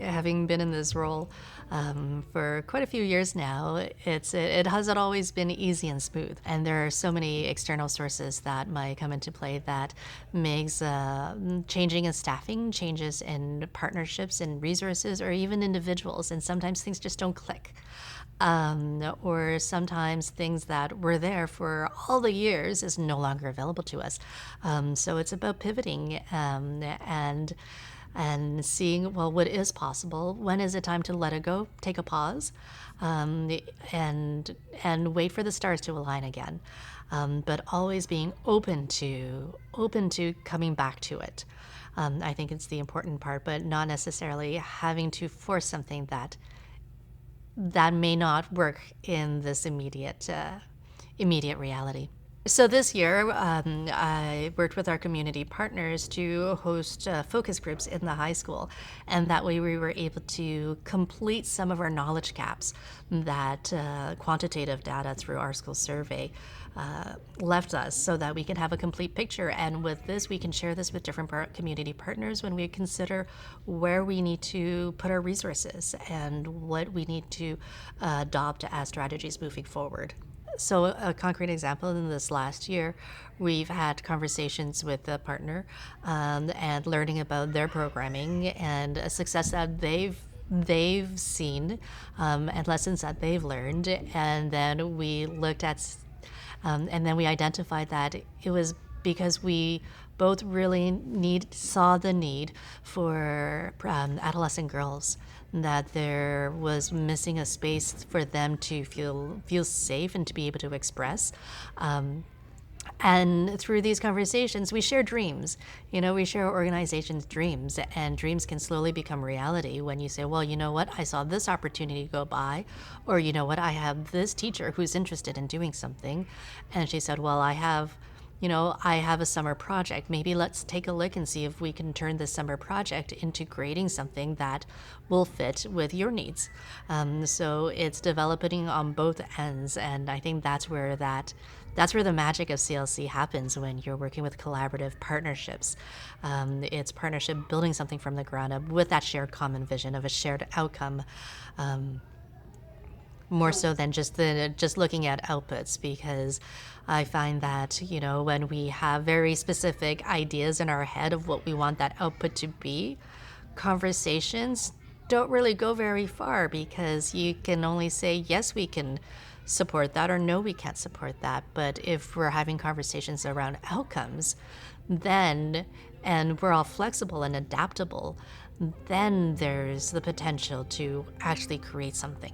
Having been in this role for quite a few years now, it hasn't always been easy and smooth, and there are so many external sources that might come into play that makes changing in staffing, changes in partnerships and resources, or even individuals, and sometimes things just don't click. Or sometimes things that were there for all the years is no longer available to us. So it's about pivoting and seeing, well, what is possible. When is it time to let it go, take a pause, um, and wait for the stars to align again. But always being open to coming back to it. I think it's the important part, but not necessarily having to force something that may not work in this immediate reality. So this year, I worked with our community partners to host focus groups in the high school, and that way we were able to complete some of our knowledge gaps that quantitative data through our school survey left us, so that we can have a complete picture. And with this, we can share this with different community partners when we consider where we need to put our resources and what we need to adopt as strategies moving forward. So, a concrete example, in this last year, we've had conversations with a partner and learning about their programming and a success that they've seen, and lessons that they've learned, and then we identified that it was because we both really saw the need for adolescent girls, that there was missing a space for them to feel safe and to be able to express. And through these conversations, we share dreams. We share organizations' dreams, and dreams can slowly become reality when you say, well, you know what, I saw this opportunity go by, or you know what, I have this teacher who's interested in doing something. And she said, well, I have a summer project. Maybe let's take a look and see if we can turn this summer project into creating something that will fit with your needs. So it's developing on both ends, and I think that's where the magic of CLC happens when you're working with collaborative partnerships. It's partnership building something from the ground up with that shared common vision of a shared outcome, more so than just looking at outputs, because I find that when we have very specific ideas in our head of what we want that output to be, conversations don't really go very far, because you can only say yes, we can support that, or no, we can't support that. But if we're having conversations around outcomes, then and we're all flexible and adaptable, then there's the potential to actually create something.